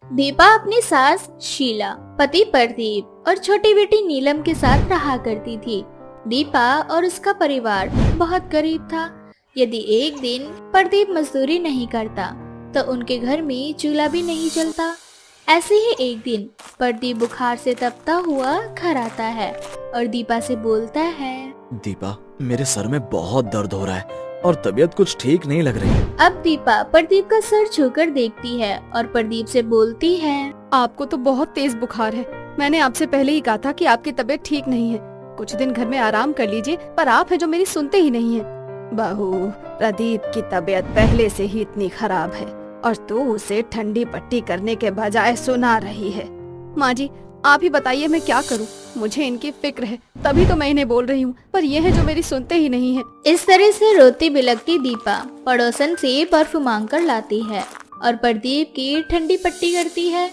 दीपा अपनी सास शीला, पति प्रदीप और छोटी बेटी नीलम के साथ रहा करती थी। दीपा और उसका परिवार बहुत गरीब था। यदि एक दिन प्रदीप मजदूरी नहीं करता तो उनके घर में चूल्हा भी नहीं जलता। ऐसे ही एक दिन प्रदीप बुखार से तपता हुआ घर आता है और दीपा से बोलता है, दीपा, मेरे सर में बहुत दर्द हो रहा है और तबीयत कुछ ठीक नहीं लग रही। अब दीपा प्रदीप का सर छूकर देखती है और प्रदीप से बोलती है, आपको तो बहुत तेज बुखार है। मैंने आपसे पहले ही कहा था कि आपकी तबीयत ठीक नहीं है, कुछ दिन घर में आराम कर लीजिए, पर आप है जो मेरी सुनते ही नहीं है। बहू, प्रदीप की तबीयत पहले से ही इतनी खराब है और तू उसे ठंडी पट्टी करने के बजाय सुना रही है। माँ जी, आप ही बताइए मैं क्या करूँ? मुझे इनकी फिक्र है, तभी तो मैं इन्हें बोल रही हूँ, पर ये है जो मेरी सुनते ही नहीं है। इस तरह से रोती बिलखती दीपा पड़ोसन से बर्फ मांग कर लाती है और प्रदीप की ठंडी पट्टी करती है।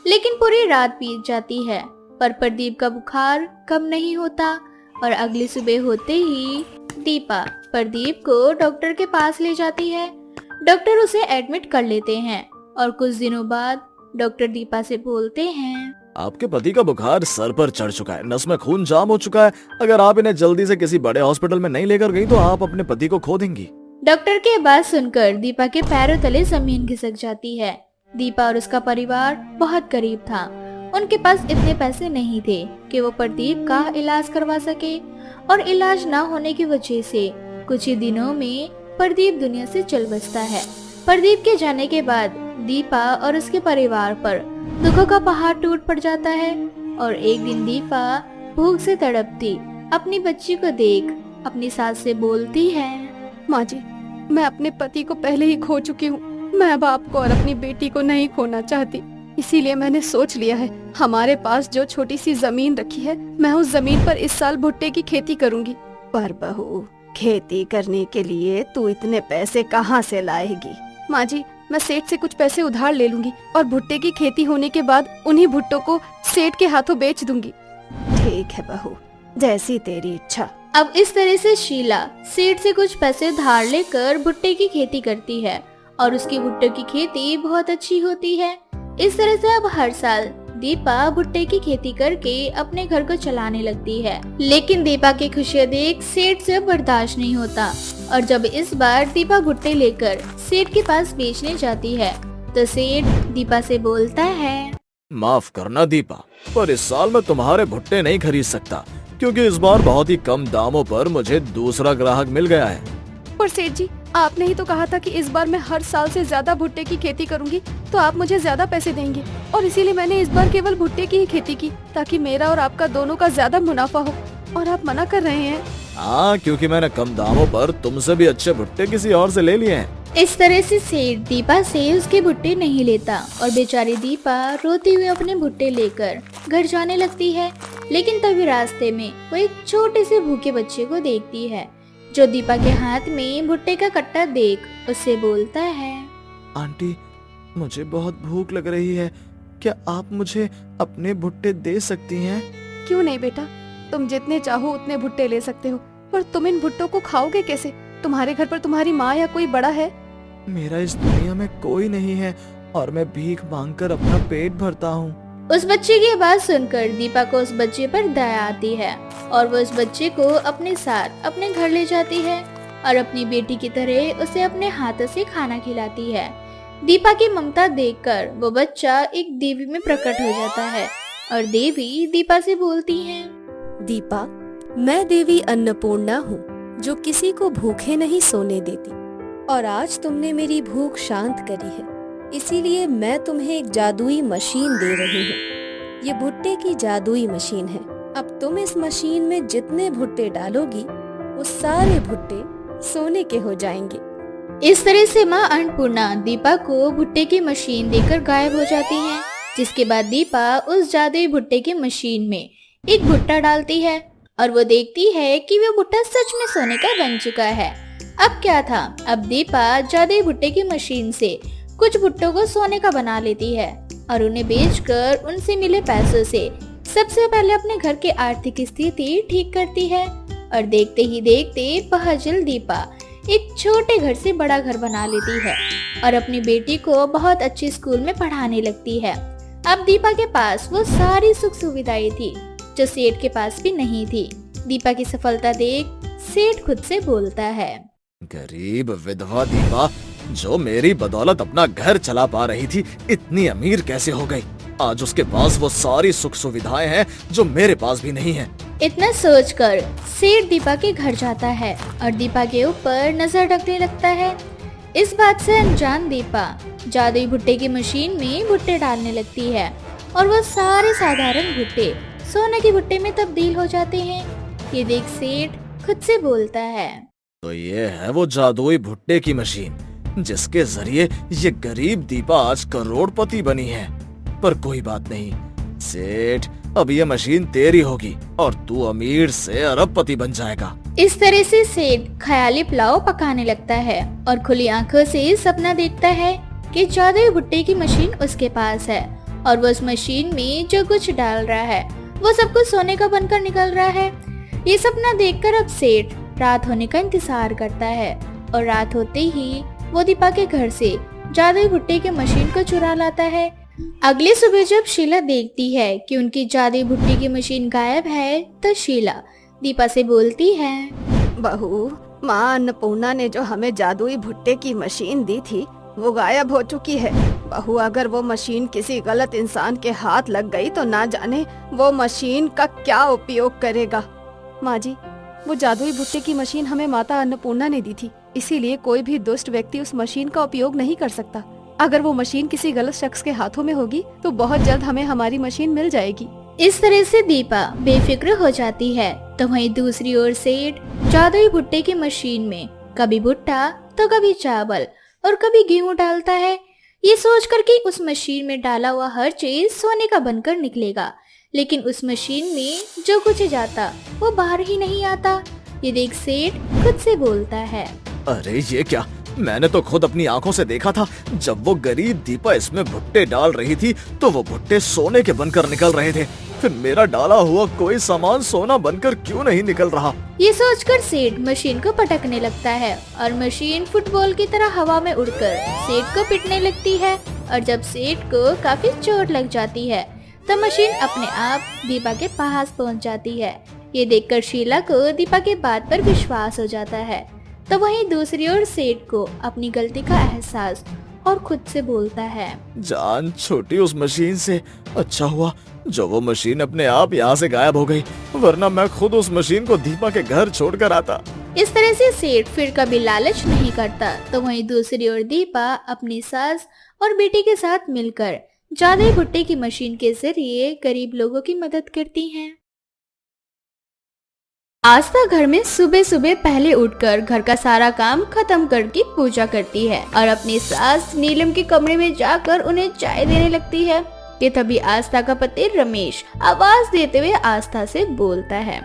लेकिन पूरी रात बीत जाती है पर प्रदीप का बुखार कम नहीं होता और अगली सुबह होते ही दीपा प्रदीप को डॉक्टर के पास ले जाती है। डॉक्टर उसे एडमिट कर लेते हैं और कुछ दिनों बाद डॉक्टर दीपा से बोलते हैं, आपके पति का बुखार सर पर चढ़ चुका है, नस में खून जाम हो चुका है। अगर आप इन्हें जल्दी से किसी बड़े हॉस्पिटल में नहीं लेकर गई तो आप अपने पति को खो देंगी। डॉक्टर के बात सुनकर दीपा के पैरों तले जमीन खिसक जाती है। दीपा और उसका परिवार बहुत गरीब था। उनके पास इतने पैसे नहीं थे कि वो प्रदीप का इलाज करवा सके और इलाज न होने की वजह से कुछ ही दिनों में प्रदीप दुनिया से चल बसता है। प्रदीप के जाने के बाद दीपा और उसके परिवार पर दुखों का पहाड़ टूट पड़ जाता है और एक दिन दीपा भूख से तड़पती अपनी बच्ची को देख अपनी सास से बोलती है, माँ जी, मैं अपने पति को पहले ही खो चुकी हूँ। मैं अब आपको और अपनी बेटी को नहीं खोना चाहती, इसीलिए मैंने सोच लिया है, हमारे पास जो छोटी सी जमीन रखी है, मैं उस जमीन पर इस साल भुट्टे की खेती करूँगी। पर बहू, खेती करने के लिए तू इतने पैसे कहाँ से लाएगी? माँ जी, मैं सेठ से कुछ पैसे उधार ले लूंगी और भुट्टे की खेती होने के बाद उन्हीं भुट्टों को सेठ के हाथों बेच दूंगी। ठीक है बहू, जैसी तेरी इच्छा। अब इस तरह से शीला सेठ से कुछ पैसे धार लेकर भुट्टे की खेती करती है और उसकी भुट्टे की खेती बहुत अच्छी होती है। इस तरह से अब हर साल दीपा भुट्टे की खेती करके अपने घर को चलाने लगती है। लेकिन दीपा की खुशियाँ देख सेठ से बर्दाश्त नहीं होता और जब इस बार दीपा भुट्टे लेकर सेठ के पास बेचने जाती है तो सेठ दीपा से बोलता है, माफ करना दीपा, पर इस साल मैं तुम्हारे भुट्टे नहीं खरीद सकता क्योंकि इस बार बहुत ही कम दामों पर मुझे दूसरा ग्राहक मिल गया है। पर सेठ जी, आपने ही तो कहा था कि इस बार मैं हर साल से ज्यादा भुट्टे की खेती करूंगी तो आप मुझे ज्यादा पैसे देंगे, और इसीलिए मैंने इस बार केवल भुट्टे की ही खेती की ताकि मेरा और आपका दोनों का ज्यादा मुनाफा हो, और आप मना कर रहे हैं। हाँ, क्योंकि मैंने कम दामों पर तुमसे भी अच्छे भुट्टे किसी और से ले लिए हैं। इस तरह से सेठ दीपा से उसके भुट्टे नहीं लेता और बेचारी दीपा रोती हुई अपने भुट्टे लेकर घर जाने लगती है। लेकिन तभी रास्ते में वो एक छोटे से भूखे बच्चे को देखती है जो दीपा के हाथ में भुट्टे का कट्टा देख उससे बोलता है, आंटी, मुझे बहुत भूख लग रही है, क्या आप मुझे अपने भुट्टे दे सकती हैं? क्यों नहीं बेटा, तुम जितने चाहो उतने भुट्टे ले सकते हो, पर तुम इन भुट्टों को खाओगे कैसे? तुम्हारे घर पर तुम्हारी माँ या कोई बड़ा है? मेरा इस दुनिया में कोई नहीं है और मैं भीख मांगकर अपना पेट भरता हूँ। उस बच्चे की बात सुनकर दीपा को उस बच्चे पर दया आती है और वो उस बच्चे को अपने साथ अपने घर ले जाती है और अपनी बेटी की तरह उसे अपने हाथों से खाना खिलाती है। दीपा की ममता देखकर वो बच्चा एक देवी में प्रकट हो जाता है और देवी दीपा से बोलती है, दीपा, मैं देवी अन्नपूर्णा हूँ जो किसी को भूखे नहीं सोने देती, और आज तुमने मेरी भूख शांत करी है, इसीलिए मैं तुम्हें एक जादुई मशीन दे रही हूँ। ये भुट्टे की जादुई मशीन है। अब तुम इस मशीन में जितने भुट्टे डालोगी वो सारे भुट्टे सोने के हो जाएंगे। इस तरह से माँ अन्नपूर्णा दीपा को भुट्टे की मशीन देकर गायब हो जाती है, जिसके बाद दीपा उस जादुई भुट्टे की मशीन में एक भुट्टा डालती है और वो देखती है कि वो भुट्टा सच में सोने का बन चुका है। अब क्या था, अब दीपा जादुई भुट्टे की मशीन से कुछ भुट्टों को सोने का बना लेती है और उन्हें बेचकर उनसे मिले पैसों से सबसे पहले अपने घर की आर्थिक स्थिति ठीक करती है और देखते ही देखते पहजल दीपा एक छोटे घर से बड़ा घर बना लेती है और अपनी बेटी को बहुत अच्छे स्कूल में पढ़ाने लगती है। अब दीपा के पास वो सारी सुख सुविधाएं थी जो सेठ के पास भी नहीं थी। दीपा की सफलता देख सेठ खुद से बोलता है, गरीब विधवा दीपा जो मेरी बदौलत अपना घर चला पा रही थी, इतनी अमीर कैसे हो गई? आज उसके पास वो सारी सुख सुविधाएं हैं जो मेरे पास भी नहीं है। इतना सोचकर सेठ दीपा के घर जाता है और दीपा के ऊपर नजर रखने लगता है। इस बात से अनजान दीपा जादुई भुट्टे की मशीन में भुट्टे डालने लगती है और वो सारे साधारण भुट्टे सोने के भुट्टे में तब्दील हो जाते हैं। ये देख सेठ खुद से बोलता है, तो ये है वो जादुई भुट्टे की मशीन जिसके जरिए ये गरीब दीपा आज करोड़पति बनी है। पर कोई बात नहीं सेठ, अब ये मशीन तेरी होगी और तू अमीर से अरबपति बन जाएगा। इस तरह से सेठ ख्याली पुलाव पकाने लगता है और खुली आंखों से सपना देखता है कि जादुई भुट्टे की मशीन उसके पास है और वो उस मशीन में जो कुछ डाल रहा है वो सब कुछ सोने का बनकर निकल रहा है। ये सपना देखकर अब सेठ रात होने का इंतजार करता है और रात होते ही वो दीपा के घर से जादुई भुट्टे की मशीन को चुरा लाता है। अगली सुबह जब शीला देखती है कि उनकी जादुई भुट्टे की मशीन गायब है तो शीला दीपा से बोलती है, बहू, माँ अन्नपूर्णा ने जो हमें जादुई भुट्टे की मशीन दी थी वो गायब हो चुकी है। बहू, अगर वो मशीन किसी गलत इंसान के हाथ लग गई तो ना जाने वो मशीन का क्या उपयोग करेगा। माँ जी, वो जादुई भुट्टे की मशीन हमें माता अन्नपूर्णा ने दी थी, इसीलिए कोई भी दुष्ट व्यक्ति उस मशीन का उपयोग नहीं कर सकता। अगर वो मशीन किसी गलत शख्स के हाथों में होगी तो बहुत जल्द हमें हमारी मशीन मिल जाएगी। इस तरह से दीपा बेफिक्र हो जाती है। तो वहीं दूसरी ओर सेठ जादुई भुट्टे की मशीन में कभी भुट्टा तो कभी चावल और कभी गेहूं डालता है, ये सोच कर कि उस मशीन में डाला हुआ हर चीज सोने का बनकर निकलेगा। लेकिन उस मशीन में जो कुछ जाता वो बाहर ही नहीं आता। ये देख सेठ खुद से बोलता है, अरे ये क्या, मैंने तो खुद अपनी आंखों से देखा था। जब वो गरीब दीपा इसमें भुट्टे डाल रही थी तो वो भुट्टे सोने के बनकर निकल रहे थे, फिर मेरा डाला हुआ कोई सामान सोना बनकर क्यों नहीं निकल रहा? ये सोचकर सेठ मशीन को पटकने लगता है और मशीन फुटबॉल की तरह हवा में उड़कर सेठ को पीटने लगती है। और जब सेठ को काफी चोट लग जाती है तो मशीन अपने आप दीपा के पास पहुंच जाती है। ये देखकर शीला को दीपा के बात पर विश्वास हो जाता है। तो वहीं दूसरी ओर सेठ को अपनी गलती का एहसास और खुद से बोलता है, जान छोटी उस मशीन से, अच्छा हुआ जो वो मशीन अपने आप यहाँ से गायब हो गई, वरना मैं खुद उस मशीन को दीपा के घर छोड़कर आता। इस तरह से सेठ फिर कभी लालच नहीं करता। तो वहीं दूसरी ओर दीपा अपनी सास और बेटी के साथ मिलकर जादुई भुट्टे की मशीन के जरिए गरीब लोगों की मदद करती हैं। आस्था घर में सुबह सुबह पहले उठकर घर का सारा काम खत्म करके पूजा करती है और अपनी सास नीलम के कमरे में जाकर उन्हें चाय देने लगती है कि तभी आस्था का पति रमेश आवाज देते हुए आस्था से बोलता है,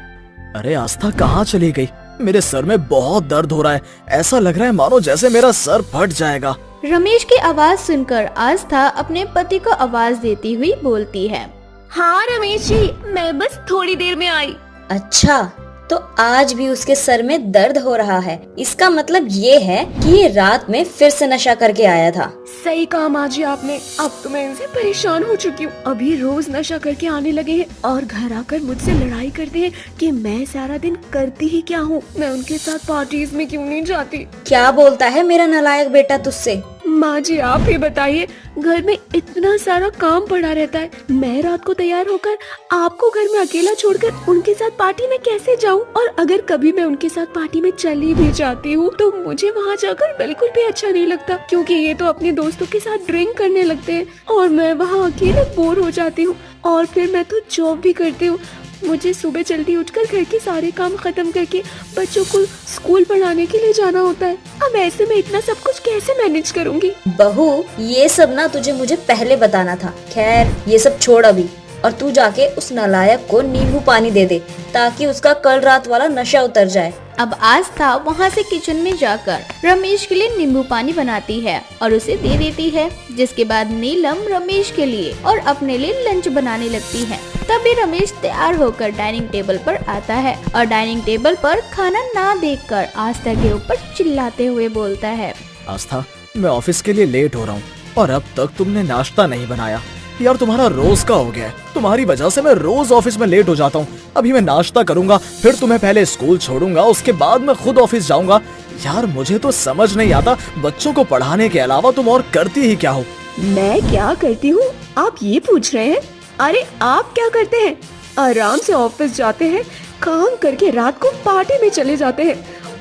अरे आस्था कहाँ चली गई? मेरे सर में बहुत दर्द हो रहा है, ऐसा लग रहा है मानो जैसे मेरा सर फट जाएगा। रमेश की आवाज सुनकर आस्था अपने पति को आवाज देती हुई बोलती है, हाँ रमेश जी, मैं बस थोड़ी देर में आई। अच्छा, तो आज भी उसके सर में दर्द हो रहा है, इसका मतलब ये है कि ये रात में फिर से नशा करके आया था। सही कहा माँ जी आपने, अब तो मैं इनसे परेशान हो चुकी हूँ। अभी रोज नशा करके आने लगे हैं और घर आकर मुझसे लड़ाई करते हैं कि मैं सारा दिन करती ही क्या हूँ, मैं उनके साथ पार्टीज में क्यों नहीं जाती। क्या बोलता है मेरा नालायक बेटा तुझसे? माँ जी आप ही बताइए, घर में इतना सारा काम पड़ा रहता है, मैं रात को तैयार होकर आपको घर में अकेला छोड़कर उनके साथ पार्टी में कैसे जाऊँ? और अगर कभी मैं उनके साथ पार्टी में चली भी जाती हूँ तो मुझे वहाँ जाकर बिल्कुल भी अच्छा नहीं लगता, क्योंकि ये तो अपने दोस्तों के साथ ड्रिंक करने लगते हैं और मैं वहाँ अकेले बोर हो जाती हूँ। और फिर मैं तो जॉब भी करती हूँ, मुझे सुबह जल्दी उठकर घर के सारे काम खत्म करके बच्चों को स्कूल पढ़ाने के लिए जाना होता है। अब ऐसे में इतना सब कुछ कैसे मैनेज करूंगी? बहू, ये सब ना तुझे मुझे पहले बताना था। खैर ये सब छोड़ अभी, और तू जाके उस नालायक को नींबू पानी दे दे ताकि उसका कल रात वाला नशा उतर जाए। अब आस्था वहाँ से किचन में जाकर रमेश के लिए नींबू पानी बनाती है और उसे दे देती है, जिसके बाद नीलम रमेश के लिए और अपने लिए लंच बनाने लगती है। तभी रमेश तैयार होकर डाइनिंग टेबल पर आता है और डाइनिंग टेबल पर खाना ना देखकर आस्था के ऊपर चिल्लाते हुए बोलता है, आस्था, मैं ऑफिस के लिए लेट हो रहा हूँ और अब तक तुमने नाश्ता नहीं बनाया। यार तुम्हारा रोज का हो गया है, तुम्हारी वजह से मैं रोज ऑफिस में लेट हो जाता हूँ। अभी मैं नाश्ता करूंगा, फिर तुम्हें पहले स्कूल छोड़ूंगा, उसके बाद मैं खुद ऑफिस जाऊंगा। यार मुझे तो समझ नहीं आता, बच्चों को पढ़ाने के अलावा तुम और करती ही क्या हो? मैं क्या करती हूँ आप ये पूछ रहे हैं? अरे आप क्या करते हैं? आराम से ऑफिस जाते हैं, काम करके रात को पार्टी में चले जाते हैं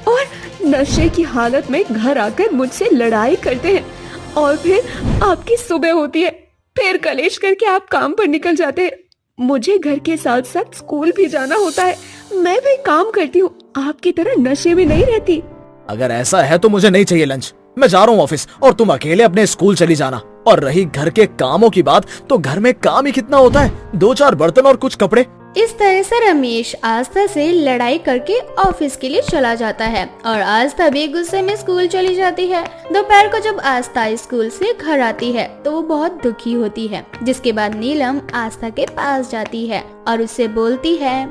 और नशे की हालत में घर आकर मुझसे लड़ाई करते हैं और फिर आपकी सुबह होती है, फिर कलेश करके आप काम पर निकल जाते हैं। मुझे घर के साथ साथ स्कूल भी जाना होता है, मैं भी काम करती हूँ, आपकी तरह नशे में नहीं रहती। अगर ऐसा है तो मुझे नहीं चाहिए लंच, मैं जा रहा हूँ ऑफिस और तुम अकेले अपने स्कूल चली जाना। और रही घर के कामों की बात, तो घर में काम ही कितना होता है, 2-4 बर्तन और कुछ कपड़े। इस तरह से रमेश आस्था से लड़ाई करके ऑफिस के लिए चला जाता है और आस्था भी गुस्से में स्कूल चली जाती है। दोपहर को जब आस्था स्कूल से घर आती है तो वो बहुत दुखी होती है, जिसके बाद नीलम आस्था के पास जाती है और उससे बोलती है,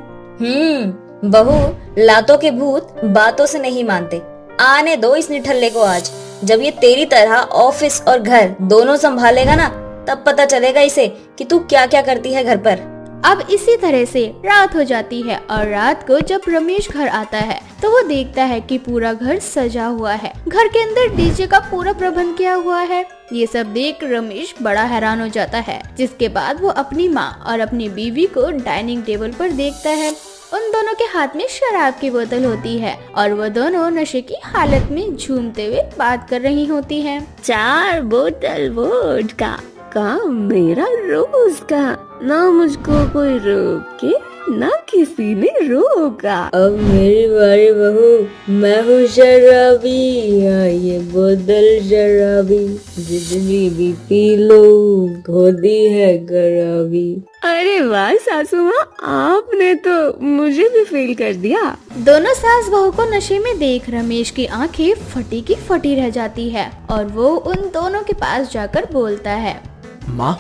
बहू, लातों के भूत बातों से नहीं मानते। आने दो इस निठल्ले को आज। जब ये तेरी तरह ऑफिस और घर दोनों संभालेगा ना, तब पता चलेगा इसे कि तू क्या क्या करती है घर पर। अब इसी तरह से रात हो जाती है और रात को जब रमेश घर आता है तो वो देखता है कि पूरा घर सजा हुआ है, घर के अंदर डीजे का पूरा प्रबंध किया हुआ है। ये सब देख रमेश बड़ा हैरान हो जाता है, जिसके बाद वो अपनी माँ और अपनी बीवी को डाइनिंग टेबल पर देखता है। उन दोनों के हाथ में शराब की बोतल होती है और वो दोनों नशे की हालत में झूमते हुए बात कर रही होती हैं। 4 बोतल वोडका का मेरा रोज का, ना मुझको कोई रोके ना किसी ने रोका। अब मेरी बारी बहू, मैं हूँ शराबी, ये बोतल शराबी, जितनी भी पी लो होती है खराबी। अरे वाह सासू माँ, आपने तो मुझे भी फेल कर दिया। दोनों सास बहू को नशे में देख रमेश की आंखें फटी की फटी रह जाती है और वो उन दोनों के पास जाकर बोलता है, माँ,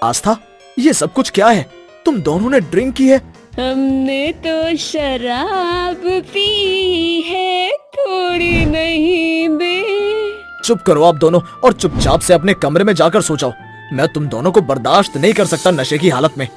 आस्था, ये सब कुछ क्या है? तुम दोनों ने ड्रिंक की है? हमने तो शराब पी है, थोड़ी नहीं बे। चुप करो आप दोनों और चुपचाप से अपने कमरे में जाकर सो जाओ। मैं तुम दोनों को बर्दाश्त नहीं कर सकता नशे की हालत में।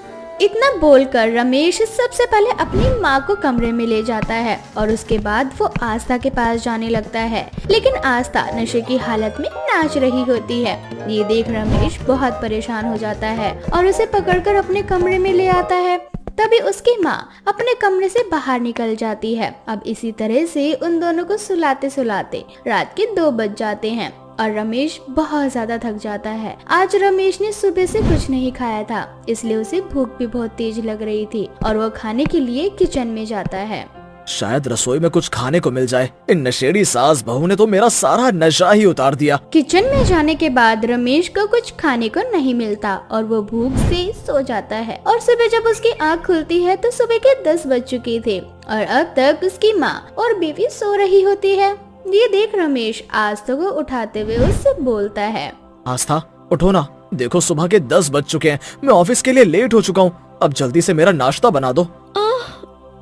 इतना बोलकर रमेश सबसे पहले अपनी माँ को कमरे में ले जाता है और उसके बाद वो आस्था के पास जाने लगता है, लेकिन आस्था नशे की हालत में नाच रही होती है। ये देख रमेश बहुत परेशान हो जाता है और उसे पकड़कर अपने कमरे में ले आता है। तभी उसकी माँ अपने कमरे से बाहर निकल जाती है। अब इसी तरह से उन दोनों को सुलाते सुलाते रात के 2 बज जाते हैं और रमेश बहुत ज्यादा थक जाता है। आज रमेश ने सुबह से कुछ नहीं खाया था, इसलिए उसे भूख भी बहुत तेज लग रही थी और वो खाने के लिए किचन में जाता है। शायद रसोई में कुछ खाने को मिल जाए। इन नशेड़ी सास बहू ने तो मेरा सारा नशा ही उतार दिया। किचन में जाने के बाद रमेश को कुछ खाने को नहीं मिलता और वो भूख से सो जाता है और सुबह जब उसकी आँख खुलती है तो सुबह के 10 बज चुके थे और अब तक उसकी माँ और बीवी सो रही होती है। ये देख रमेश आस्था को उठाते हुए उससे बोलता है, आस्था, उठो ना, देखो सुबह के 10 बज चुके हैं, मैं ऑफिस के लिए लेट हो चुका हूँ। अब जल्दी से मेरा नाश्ता बना दो।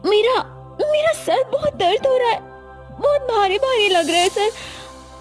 मेरा सर बहुत दर्द हो रहा है, बहुत भारी भारी लग रहा है सर।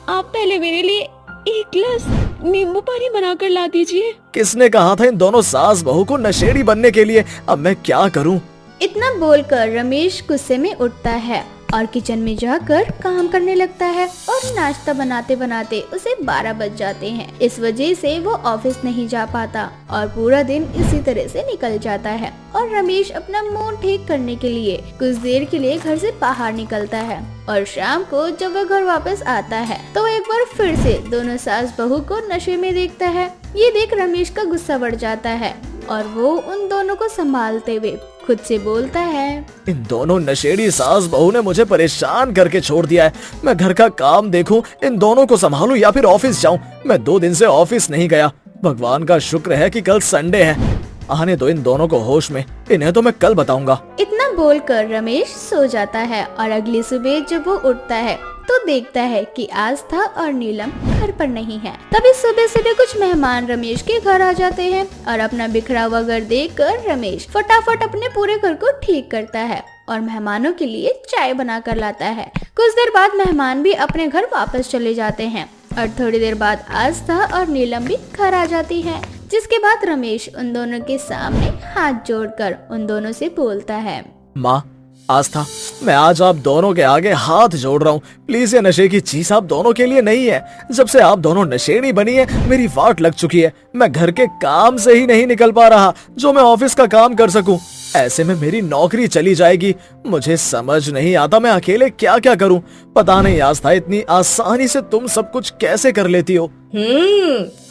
आप पहले मेरे लिए 1 गिलास नींबू पानी बनाकर ला दीजिए। किसने कहा था इन दोनों सास बहू को नशेड़ी बनने के लिए? अब मैं क्या करूँ? इतना बोलकर रमेश गुस्से में उठता है और किचन में जाकर काम करने लगता है और नाश्ता बनाते बनाते उसे 12 बज जाते हैं। इस वजह से वो ऑफिस नहीं जा पाता और पूरा दिन इसी तरह से निकल जाता है और रमेश अपना मूड ठीक करने के लिए कुछ देर के लिए घर से बाहर निकलता है और शाम को जब वह घर वापस आता है तो वो एक बार फिर से दोनों सास बहू को नशे में देखता है। ये देख रमेश का गुस्सा बढ़ जाता है और वो उन दोनों को संभालते हुए खुद से बोलता है, इन दोनों नशेड़ी सास बहू ने मुझे परेशान करके छोड़ दिया है। मैं घर का काम देखूं, इन दोनों को संभालूं या फिर ऑफिस जाऊं। मैं 2 दिन से ऑफिस नहीं गया। भगवान का शुक्र है कि कल संडे है। आने दो इन दोनों को होश में, इन्हें तो मैं कल बताऊंगा। इतना बोलकर रमेश सो जाता है और अगली सुबह जब वो उठता है तो देखता है कि आस्था और नीलम घर पर नहीं है। तभी सुबह सुबह कुछ मेहमान रमेश के घर आ जाते हैं और अपना बिखरा हुआ घर देखकर रमेश फटाफट अपने पूरे घर को ठीक करता है और मेहमानों के लिए चाय बना कर लाता है। कुछ देर बाद मेहमान भी अपने घर वापस चले जाते हैं और थोड़ी देर बाद आस्था और नीलम भी घर आ जाती है, जिसके बाद रमेश उन दोनों के सामने हाथ जोड़कर उन दोनों से बोलता है, माँ, आस्था, मैं आज आप दोनों के आगे हाथ जोड़ रहा हूँ। प्लीज ये नशे की चीज आप दोनों के लिए नहीं है। जब से आप दोनों नशेड़ी बनी है मेरी वाट लग चुकी है। मैं घर के काम से ही नहीं निकल पा रहा जो मैं ऑफिस का काम कर सकूं। ऐसे में मेरी नौकरी चली जाएगी। मुझे समझ नहीं आता मैं अकेले क्या क्या करूं। पता नहीं आस्था, इतनी आसानी से तुम सब कुछ कैसे कर लेती हो।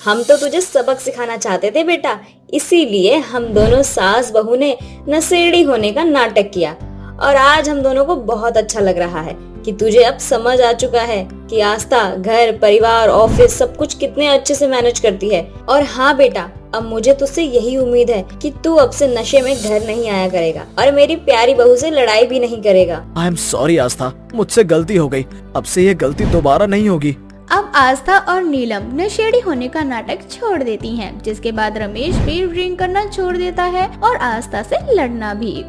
हम तो तुझे सबक सिखाना चाहते थे बेटा, इसीलिए हम दोनों सास बहू ने नशेड़ी होने का नाटक किया। और आज हम दोनों को बहुत अच्छा लग रहा है कि तुझे अब समझ आ चुका है कि आस्था घर परिवार ऑफिस सब कुछ कितने अच्छे से मैनेज करती है। और हाँ बेटा, अब मुझे तुझसे यही उम्मीद है कि तू अब से नशे में घर नहीं आया करेगा और मेरी प्यारी बहू से लड़ाई भी नहीं करेगा। आई एम सॉरी आस्था, मुझसे गलती हो गई। अब से ये गलती दोबारा नहीं होगी। अब आस्था और नीलम नशेड़ी होने का नाटक छोड़ देती हैं, जिसके बाद रमेश भी ड्रिंक करना छोड़ देता है और आस्था से लड़ना भी।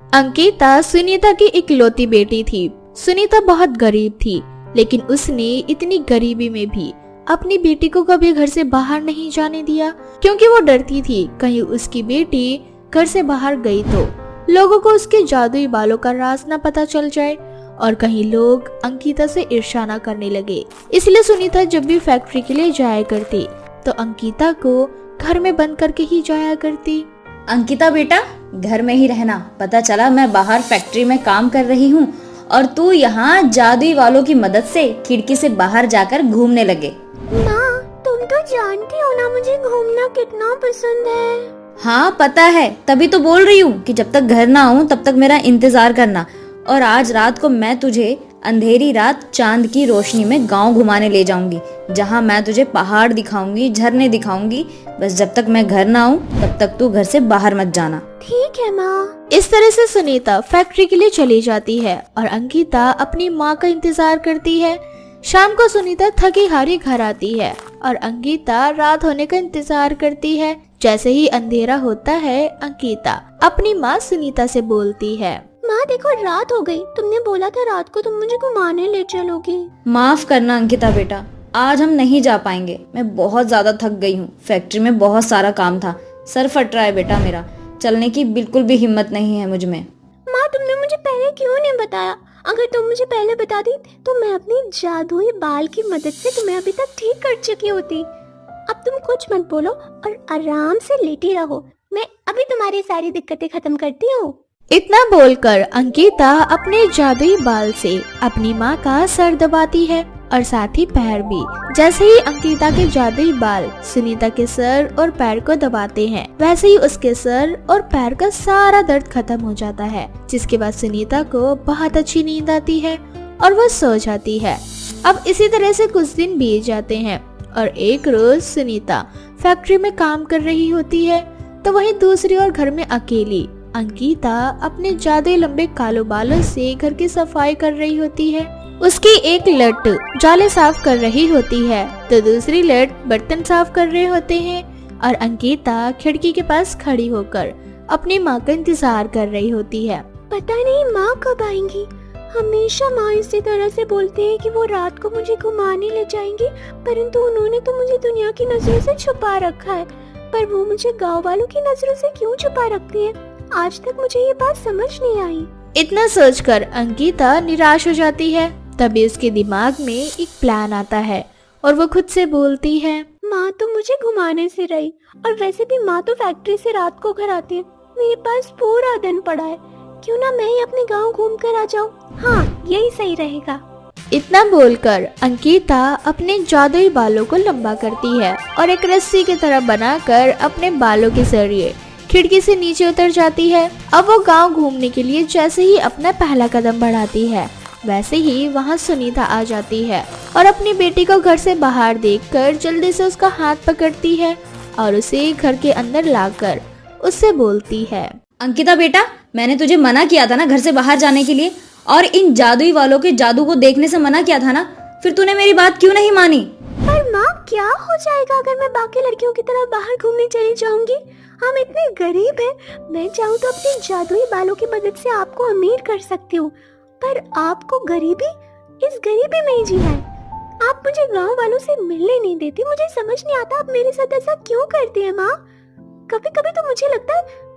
अंकिता सुनीता की इकलौती बेटी थी। सुनीता बहुत गरीब थी, लेकिन उसने इतनी गरीबी में भी अपनी बेटी को कभी घर से बाहर नहीं जाने दिया, क्योंकि वो डरती थी कहीं उसकी बेटी घर से बाहर गई तो लोगों को उसके जादुई बालों का राज न पता चल जाए और कहीं लोग अंकिता से ईर्ष्या न करने लगे। इसलिए सुनीता जब भी फैक्ट्री के लिए जाया करती तो अंकिता को घर में बंद करके ही जाया करती। अंकिता बेटा, घर में ही रहना। पता चला मैं बाहर फैक्ट्री में काम कर रही हूँ और तू यहाँ जादुई वालों की मदद से खिड़की से बाहर जाकर घूमने लगे। माँ, तुम तो जानती हो ना मुझे घूमना कितना पसंद है। हाँ पता है, तभी तो बोल रही हूँ कि जब तक घर ना आऊँ तब तक मेरा इंतजार करना। और आज रात को मैं तुझे अंधेरी रात चांद की रोशनी में गांव घुमाने ले जाऊंगी, जहां मैं तुझे पहाड़ दिखाऊंगी, झरने दिखाऊंगी। बस जब तक मैं घर ना आऊं तब तक तू घर से बाहर मत जाना। ठीक है माँ। इस तरह से सुनीता फैक्ट्री के लिए चली जाती है और अंकिता अपनी माँ का इंतजार करती है। शाम को सुनीता थकी हारी घर आती है और अंकिता रात होने का इंतजार करती है। जैसे ही अंधेरा होता है, अंकिता अपनी माँ सुनीता से बोलती है, माँ देखो रात हो गई, तुमने बोला था रात को तुम मुझे घुमाने ले चलोगी। माफ करना अंकिता बेटा, आज हम नहीं जा पाएंगे। मैं बहुत ज्यादा थक गई हूँ। फैक्ट्री में बहुत सारा काम था, सर फट रहा है बेटा मेरा। चलने की बिल्कुल भी हिम्मत नहीं है मुझ में। माँ तुमने मुझे पहले क्यों नहीं बताया? अगर तुम मुझे पहले बता दी तो मैं अपनी जादुई बाल की मदद से तुम्हें अभी तक ठीक कर चुकी होती। अब तुम कुछ मत बोलो और आराम से लेटी रहो, मैं अभी तुम्हारी सारी दिक्कतें खत्म करती हूँ। इतना बोलकर अंकिता अपने जादुई बाल से अपनी माँ का सर दबाती है और साथ ही पैर भी। जैसे ही अंकिता के जादुई बाल सुनीता के सर और पैर को दबाते हैं, वैसे ही उसके सर और पैर का सारा दर्द खत्म हो जाता है, जिसके बाद सुनीता को बहुत अच्छी नींद आती है और वो सो जाती है। अब इसी तरह से कुछ दिन बीत जाते हैं और एक रोज सुनीता फैक्ट्री में काम कर रही होती है तो वहीं दूसरी ओर घर में अकेली अंकिता अपने जादुई लंबे कालो बालों से घर की सफाई कर रही होती है। उसकी एक लट जाले साफ कर रही होती है तो दूसरी लट बर्तन साफ कर रहे होते हैं और अंकिता खिड़की के पास खड़ी होकर अपनी माँ का इंतजार कर रही होती है। पता नहीं माँ कब आएंगी। हमेशा माँ इसी तरह से बोलते हैं कि वो रात को मुझे घुमाने ले जाएंगी, परंतु उन्होंने तो मुझे दुनिया की नजरों से छुपा रखा है। पर वो मुझे गाँव वालों की नजरों से क्यों छुपा रखती है? आज तक मुझे ये बात समझ नहीं आई। इतना सोचकर अंकिता निराश हो जाती है। तभी उसके दिमाग में एक प्लान आता है और वो खुद से बोलती है, माँ तो मुझे घुमाने से रही और वैसे भी माँ तो फैक्ट्री से रात को घर आती है। मेरे पास पूरा दिन पड़ा है, क्यों ना मैं ही अपने गांव घूम कर आ जाऊँ। हाँ यही सही रहेगा। इतना बोलकर अंकिता अपने जादुई बालों को लंबा करती है और एक रस्सी की तरह बनाकर अपने बालों के जरिए खिड़की से नीचे उतर जाती है। अब वो गांव घूमने के लिए जैसे ही अपना पहला कदम बढ़ाती है, वैसे ही वहां सुनीता आ जाती है और अपनी बेटी को घर से बाहर देखकर जल्दी से उसका हाथ पकड़ती है और उसे घर के अंदर लाकर उससे बोलती है, अंकिता बेटा, मैंने तुझे मना किया था ना घर से बाहर जाने के लिए, और इन जादुई वालों के जादू को देखने से मना किया था ना, फिर तूने मेरी बात क्यों नहीं मानी? पर माँ, क्या हो जाएगा अगर मैं बाकी लड़कियों की तरह बाहर घूमने चली जाऊंगी? हम इतने गरीब हैं। मैं चाहूँ तो अपने जादुई बालों की मदद से आपको अमीर कर सकती हूँ, पर आपको इस गरीबी में ही जीना है। आप मुझे गांव वालों से मिलने नहीं देती। मुझे समझ नहीं आता आप मेरे साथ ऐसा क्यों करती हैं माँ। कभी कभी तो मुझे लगता है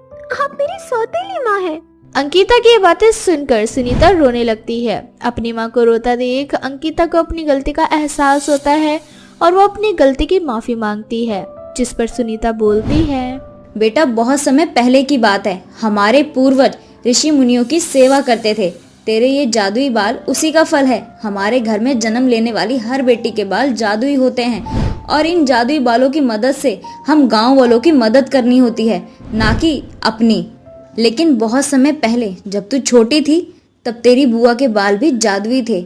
आप मेरी सौतेली माँ है। अंकिता की ये बातें सुनकर सुनीता रोने लगती है। अपनी माँ को रोता देख अंकिता को अपनी गलती का एहसास होता है और वो अपनी गलती की माफी मांगती है, जिस पर सुनीता बोलती है, बेटा, बहुत समय पहले की बात है, हमारे पूर्वज ऋषि मुनियों की सेवा करते थे। तेरे ये जादुई बाल उसी का फल है। हमारे घर में जन्म लेने वाली हर बेटी के बाल जादुई होते हैं और इन जादुई बालों की मदद से हम गांव वालों की मदद करनी होती है, ना कि अपनी। लेकिन बहुत समय पहले जब तू छोटी थी तब तेरी बुआ के बाल भी जादुई थे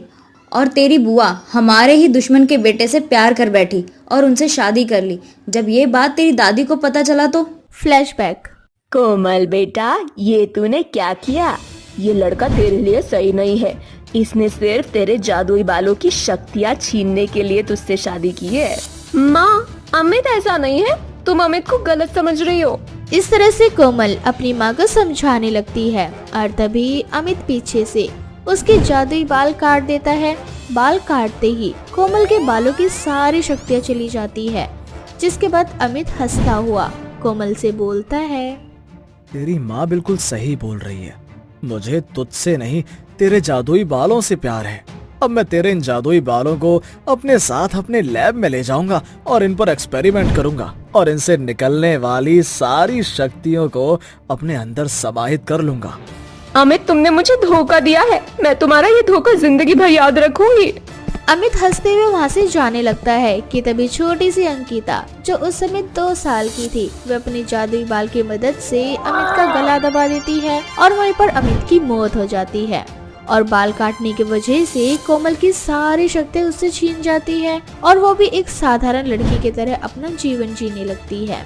और तेरी बुआ हमारे ही दुश्मन के बेटे से प्यार कर बैठी और उनसे शादी कर ली। जब ये बात तेरी दादी को पता चला तो फ्लैशबैक। कोमल बेटा, ये तूने क्या किया? ये लड़का तेरे लिए सही नहीं है। इसने सिर्फ तेरे जादुई बालों की शक्तियाँ छीनने के लिए तुझसे शादी की है। माँ, अमित ऐसा नहीं है। तुम अमित को गलत समझ रही हो। इस तरह से कोमल अपनी माँ को समझाने लगती है और तभी अमित पीछे से उसके जादुई बाल काट देता है। बाल काटते ही कोमल के बालों की सारी शक्तियाँ चली जाती है, जिसके बाद अमित हंसता हुआ कोमल से बोलता है, तेरी माँ बिल्कुल सही बोल रही है। मुझे तुझसे नहीं, तेरे जादुई बालों से प्यार है। अब मैं तेरे इन जादुई बालों को अपने साथ अपने लैब में ले जाऊंगा और इन पर एक्सपेरिमेंट करूंगा और इनसे निकलने वाली सारी शक्तियों को अपने अंदर समाहित कर लूंगा। अमित, तुमने मुझे धोखा दिया है। मैं तुम्हारा ये धोखा जिंदगी भर याद रखूंगी। अमित हंसते हुए वहाँ से जाने लगता है कि तभी छोटी सी अंकिता, जो उस समय 2 साल की थी, वह अपनी जादुई बाल की मदद से अमित का गला दबा देती है और वहीं पर अमित की मौत हो जाती है। और बाल काटने की वजह से कोमल की सारी शक्ति उससे छीन जाती है और वो भी एक साधारण लड़की की तरह अपना जीवन जीने लगती है।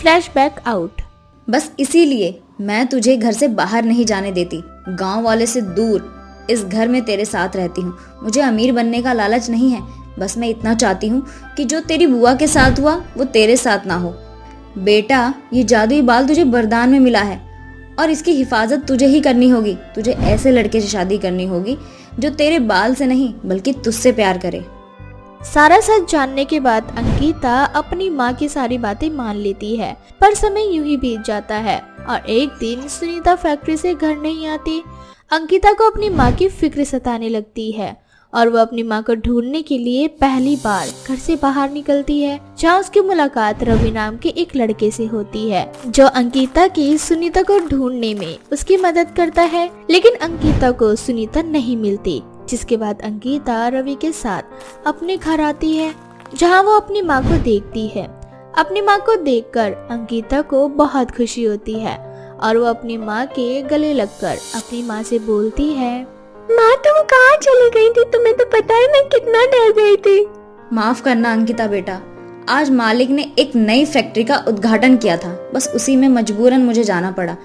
Flashback out. बस इसीलिए मैं तुझे घर से बाहर नहीं जाने देती। गांव वाले से दूर इस घर में तेरे साथ रहती हूँ। मुझे अमीर बनने का लालच नहीं है। बस मैं इतना चाहती हूँ कि जो तेरी बुआ के साथ हुआ वो तेरे साथ ना हो। बेटा, ये जादुई बाल तुझे वरदान में मिला है और इसकी हिफाजत तुझे ही करनी होगी। तुझे ऐसे लड़के से शादी करनी होगी जो तेरे बाल से नहीं बल्कि तुझसे प्यार करे। सारा सच जानने के बाद अंकिता अपनी माँ की सारी बातें मान लेती है, पर समय यूं ही बीत जाता है और एक दिन सुनीता फैक्ट्री से घर नहीं आती। अंकिता को अपनी माँ की फिक्र सताने लगती है और वो अपनी माँ को ढूंढने के लिए पहली बार घर से बाहर निकलती है, जहाँ उसकी मुलाकात रवि नाम के एक लड़के से होती है, जो अंकिता की सुनीता को ढूंढने में उसकी मदद करता है। लेकिन अंकिता को सुनीता नहीं मिलती, जिसके बाद अंकिता रवि के साथ अपने घर आती है, जहाँ वो अपनी माँ को देखती है। अपनी माँ को देखकर अंकिता को बहुत खुशी होती है और वो अपनी माँ के गले लगकर अपनी माँ से बोलती है, माँ, तुम कहाँ चली गई थी? तुम्हें तो पता है मैं कितना डर गई थी। माफ करना अंकिता बेटा, आज मालिक ने एक नई फैक्ट्री का उद्घाटन किया था, बस उसी में मजबूरन मुझे जाना पड़ा।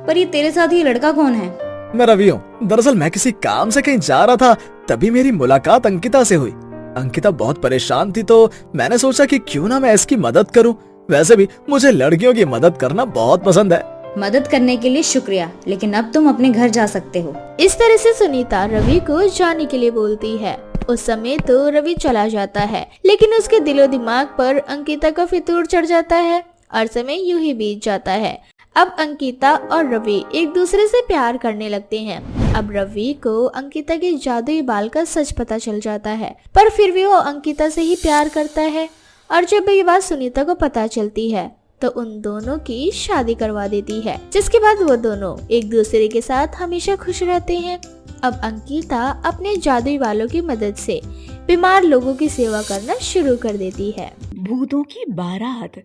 पर ये तेरे साथ ये लड़का कौन है? मैं रवि हूँ। दरअसल मैं किसी काम से कहीं जा रहा था, तभी मेरी मुलाकात अंकिता से हुई। अंकिता बहुत परेशान थी तो मैंने सोचा कि क्यों ना मैं इसकी मदद करूँ। वैसे भी मुझे लड़कियों की मदद करना बहुत पसंद है। मदद करने के लिए शुक्रिया, लेकिन अब तुम अपने घर जा सकते हो। इस तरह से सुनीता रवि को जाने के लिए बोलती है। उस समय तो रवि चला जाता है, लेकिन उसके दिलो दिमाग पर अंकिता का फितूर चढ़ जाता है और समय यूं ही बीत जाता है। अब अंकिता और रवि एक दूसरे से प्यार करने लगते हैं। अब रवि को अंकिता के जादुई बाल का सच पता चल जाता है, पर फिर भी वो अंकिता से ही प्यार करता है। और जब ये बात सुनीता को पता चलती है तो उन दोनों की शादी करवा देती है, जिसके बाद वो दोनों एक दूसरे के साथ हमेशा खुश रहते हैं। अब अंकिता अपने जादुई बालों की मदद से बीमार लोगों की सेवा करना शुरू कर देती है। भूतों की बारात।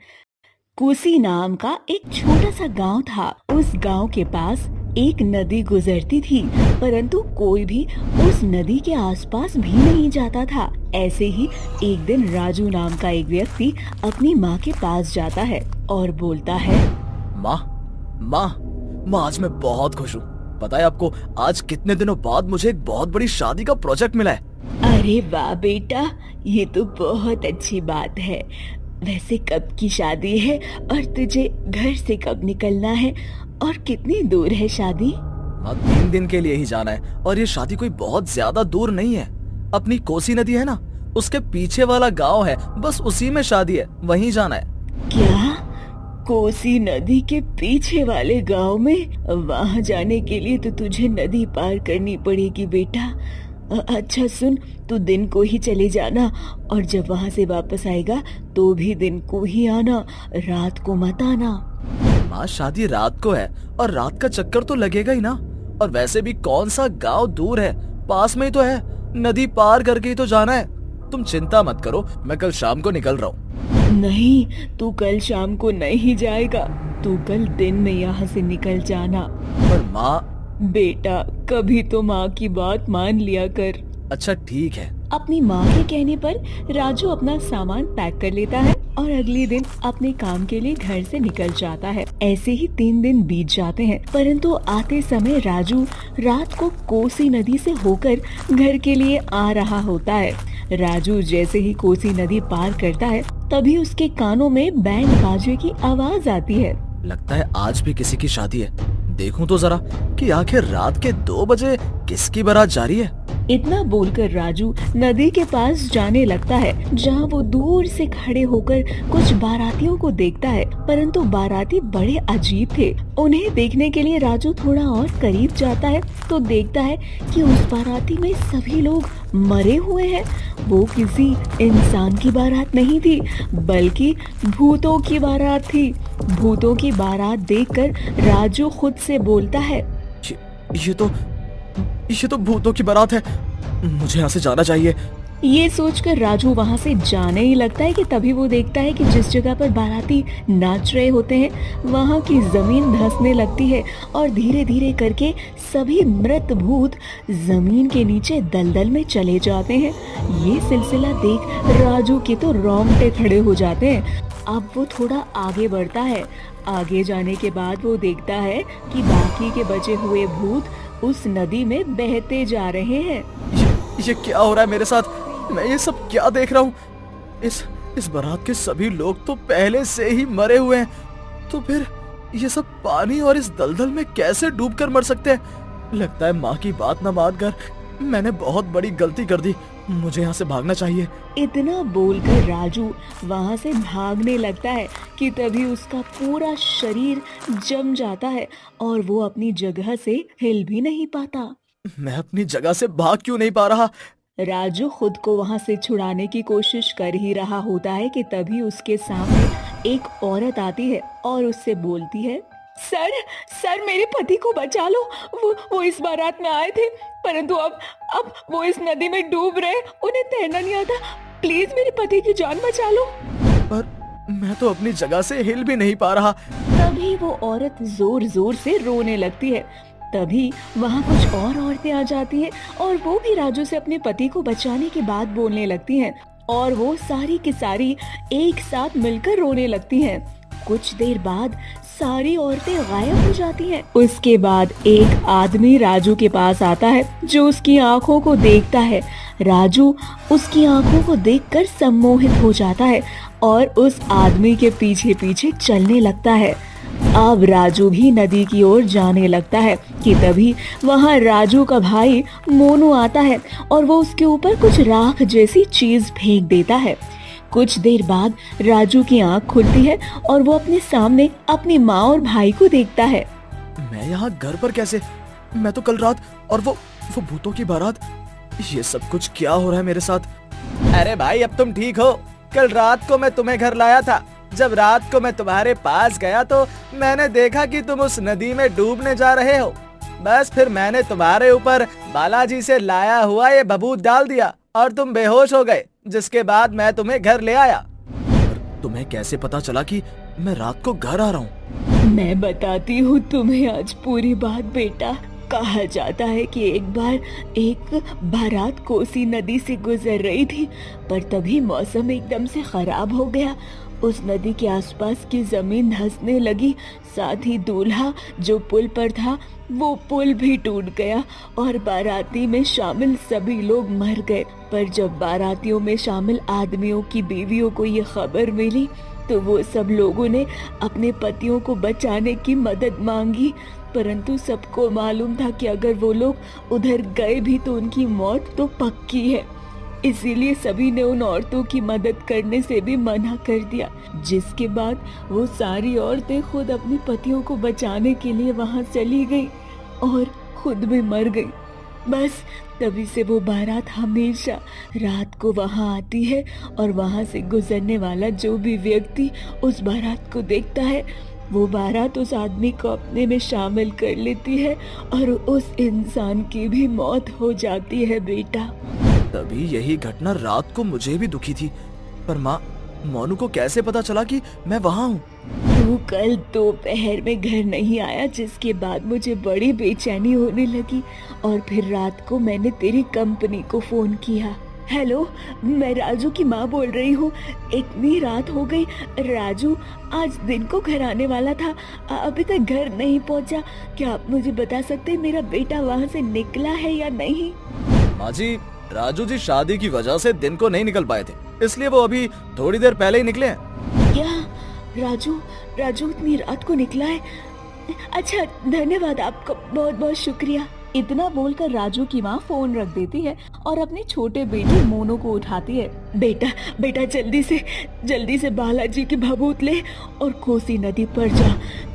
कोसी नाम का एक छोटा सा गांव था। उस गांव के पास एक नदी गुजरती थी, परंतु कोई भी उस नदी के आसपास भी नहीं जाता था। ऐसे ही एक दिन राजू नाम का एक व्यक्ति अपनी माँ के पास जाता है और बोलता है, माँ माँ माँ, आज मैं बहुत खुश हूँ। पता है आपको, आज कितने दिनों बाद मुझे एक बहुत बड़ी शादी का प्रोजेक्ट मिला है। अरे वाह बेटा, ये तो बहुत अच्छी बात है। वैसे कब की शादी है और तुझे घर से कब निकलना है और कितनी दूर है शादी? माँ, 3 दिन के लिए ही जाना है और ये शादी कोई बहुत ज्यादा दूर नहीं है। अपनी कोसी नदी है ना, उसके पीछे वाला गांव है, बस उसी में शादी है, वहीं जाना है। क्या? कोसी नदी के पीछे वाले गांव में? वहां जाने के लिए तो तुझे नदी पार करनी पड़ेगी बेटा। अच्छा सुन, तू दिन को ही चले जाना और जब वहां से वापस आएगा तो भी दिन को ही आना, रात को मत आना। माँ, शादी रात को है और रात का चक्कर तो लगेगा ही ना। और वैसे भी कौन सा गांव दूर है, पास में ही तो है। नदी पार करके ही तो जाना है। तुम चिंता मत करो, मैं कल शाम को निकल रहा हूँ। नहीं, तू कल शाम को नहीं जाएगा, तू कल दिन में यहाँ से निकल जाना। पर माँ। बेटा, कभी तो माँ की बात मान लिया कर। अच्छा ठीक है। अपनी माँ के कहने पर राजू अपना सामान पैक कर लेता है और अगले दिन अपने काम के लिए घर से निकल जाता है। ऐसे ही 3 दिन बीत जाते हैं, परंतु आते समय राजू रात को कोसी नदी से होकर घर के लिए आ रहा होता है। राजू जैसे ही कोसी नदी पार करता है, तभी उसके कानों में बैंड बाजे की आवाज आती है। लगता है आज भी किसी की शादी है। देखूं तो जरा कि आखिर रात के 2 बजे किसकी बारात जा रही है। इतना बोलकर राजू नदी के पास जाने लगता है, जहाँ वो दूर से खड़े होकर कुछ बारातियों को देखता है, परंतु बाराती बड़े अजीब थे। उन्हें देखने के लिए राजू थोड़ा और करीब जाता है तो देखता है कि उस बाराती में सभी लोग मरे हुए हैं। वो किसी इंसान की बारात नहीं थी, बल्कि भूतों की बारात थी। भूतों की बारात देखकर राजू खुद से बोलता है, ये तो भूतों की बारात है, मुझे यहाँ से जाना चाहिए। ये सोचकर राजू वहाँ से जाने ही लगता है कि तभी वो देखता है कि जिस जगह पर बाराती नाच रहे होते हैं, वहाँ की जमीन धंसने लगती है और धीरे धीरे करके सभी मृत भूत जमीन के नीचे दलदल में चले जाते हैं। ये सिलसिला देख राजू के तो रोंगटे खड़े हो जाते हैं। अब वो थोड़ा आगे बढ़ता है। आगे जाने के बाद वो देखता है कि बाकी के बचे हुए भूत उस नदी में बहते जा रहे हैं। ये क्या हो रहा है मेरे साथ? मैं ये सब क्या देख रहा हूँ? इस बारात के सभी लोग तो पहले से ही मरे हुए हैं, तो फिर ये सब पानी और इस दलदल में कैसे डूबकर मर सकते हैं? लगता है माँ की बात न मानकर मैंने बहुत बड़ी गलती कर दी। मुझे यहाँ से भागना चाहिए। इतना बोलकर राजू वहाँ से भागने लगता है कि तभी उसका पूरा शरीर जम जाता है और वो अपनी जगह से हिल भी नहीं पाता। मैं अपनी जगह से भाग क्यों नहीं पा रहा? राजू खुद को वहाँ से छुड़ाने की कोशिश कर ही रहा होता है कि तभी उसके सामने एक औरत आती है और उससे बोलती है, सर मेरे पति को बचा लो। वो इस बारात में आए थे, परंतु अब वो इस नदी में डूब रहे, उन्हें तैरना नहीं आता। प्लीज मेरे पति की जान बचा लो। पर मैं तो अपनी जगह से हिल भी नहीं पा रहा। तभी वो औरत जोर जोर से रोने लगती है। तभी वहाँ कुछ और औरतें आ जाती हैं और वो भी राजू से अपने पति को बचाने की बात बोलने लगती हैं और वो सारी की सारी एक साथ मिलकर रोने लगती हैं। कुछ देर बाद सारी औरतें गायब हो जाती हैं। उसके बाद एक आदमी राजू के पास आता है जो उसकी आंखों को देखता है। राजू उसकी आंखों को देखकर सम्मोहित हो जाता है और उस आदमी के पीछे पीछे चलने लगता है। अब राजू भी नदी की ओर जाने लगता है कि तभी वहाँ राजू का भाई मोनू आता है और वो उसके ऊपर कुछ राख जैसी चीज फेंक देता है। कुछ देर बाद राजू की आंख खुलती है और वो अपने सामने अपनी माँ और भाई को देखता है। मैं यहाँ घर पर कैसे? मैं तो कल रात और वो भूतों की बारात, ये सब कुछ क्या हो रहा है मेरे साथ? अरे भाई, अब तुम ठीक हो? कल रात को मैं तुम्हें घर लाया था। जब रात को मैं तुम्हारे पास गया तो मैंने देखा कि तुम उस नदी में डूबने जा रहे हो। बस फिर मैंने तुम्हारे ऊपर बालाजी से लाया हुआ ये भभूत डाल दिया और तुम बेहोश हो गए, जिसके बाद मैं तुम्हें घर ले आया। तुम्हें कैसे पता चला कि मैं रात को घर आ रहा हूँ? मैं बताती हूँ तुम्हें आज पूरी बात बेटा। कहा जाता है कि एक बार एक बारात कोसी नदी से गुजर रही थी, पर तभी मौसम एकदम से खराब हो गया। उस नदी के आसपास की जमीन धंसने लगी, साथ ही दूल्हा जो पुल पर था वो पुल भी टूट गया और बाराती में शामिल सभी लोग मर गए। पर जब बारातियों में शामिल आदमियों की बीवियों को ये खबर मिली तो वो सब लोगों ने अपने पतियों को बचाने की मदद मांगी, परंतु सबको मालूम था कि अगर वो लोग उधर गए भी तो उनकी मौत तो पक्की है। इसीलिए सभी ने उन औरतों की मदद करने से भी मना कर दिया, जिसके बाद वो सारी औरतें खुद अपने पतियों को बचाने के लिए वहां चली गई और खुद भी मर गई। बस तभी से वो बारात हमेशा रात को वहां आती है और वहां से गुजरने वाला जो भी व्यक्ति उस बारात को देखता है वो बारात उस आदमी को अपने में शामिल कर लेती है और उस इंसान की भी मौत हो जाती है बेटा। तभी यही घटना रात को मुझे भी दुखी थी, पर माँ मोनू को कैसे पता चला कि मैं वहाँ हूँ? तू कल दोपहर में घर नहीं आया, जिसके बाद मुझे बड़ी बेचैनी होने लगी और फिर रात को मैंने तेरी कंपनी को फोन किया। हेलो, मैं राजू की माँ बोल रही हूँ। इतनी रात हो गई, राजू आज दिन को घर आने वाला था, अभी तक घर नहीं पहुँचा। क्या आप मुझे बता सकते हैं मेरा बेटा वहाँ से निकला है या नहीं? माँ जी, राजू जी शादी की वजह से दिन को नहीं निकल पाए थे, इसलिए वो अभी थोड़ी देर पहले ही निकले हैं। क्या राजू इतनी रात को निकला है? अच्छा, धन्यवाद आपका, बहुत बहुत शुक्रिया। इतना बोलकर राजू की माँ फोन रख देती है और अपने छोटे बेटे मोनू को उठाती है। बेटा जल्दी से बालाजी की भभूत ले और कोसी नदी पर जा,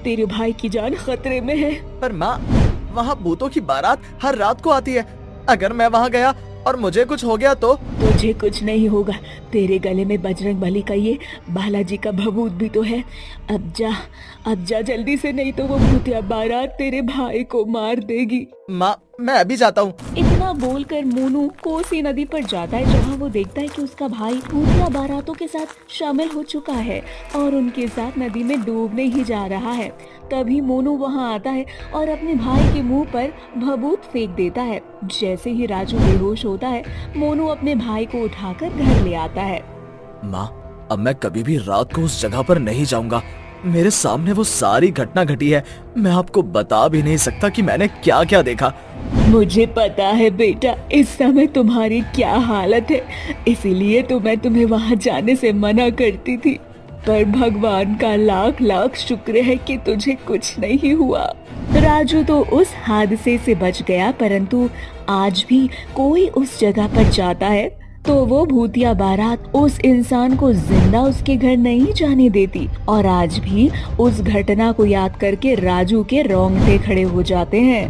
तेरे भाई की जान खतरे में है। पर माँ, वहाँ भूतों की बारात हर रात को आती है, अगर मैं वहाँ गया और मुझे कुछ हो गया तो? तुझे कुछ नहीं होगा, तेरे गले में बजरंग बली का ये बालाजी का भभूत भी तो है। अब जा जल्दी से, नहीं तो वो भूतिया बारात तेरे भाई को मार देगी। माँ, मैं अभी जाता हूँ। इतना बोलकर मोनू कोसी नदी पर जाता है, जहाँ वो देखता है कि उसका भाई भूतिया बारातों के साथ शामिल हो चुका है और उनके साथ नदी में डूबने ही जा रहा है। तभी मोनू वहाँ आता है और अपने भाई के मुंह पर भभूत फेंक देता है। जैसे ही राजू बेहोश होता है, मोनू अपने भाई को उठाकर घर ले आता है। माँ, अब मैं कभी भी रात को उस जगह पर नहीं जाऊंगा। मेरे सामने वो सारी घटना घटी है, मैं आपको बता भी नहीं सकता कि मैंने क्या क्या देखा। मुझे पता है बेटा, इस समय तुम्हारी क्या हालत है, इसीलिए तो मैं तुम्हें वहाँ जाने से मना करती थी। पर भगवान का लाख लाख शुक्र है कि तुझे कुछ नहीं हुआ। राजू तो उस हादसे से बच गया, परंतु आज भी कोई उस जगह पर जाता है तो वो भूतिया बारात उस इंसान को जिंदा उसके घर नहीं जाने देती। और आज भी उस घटना को याद करके राजू के रोंगटे खड़े हो जाते हैं।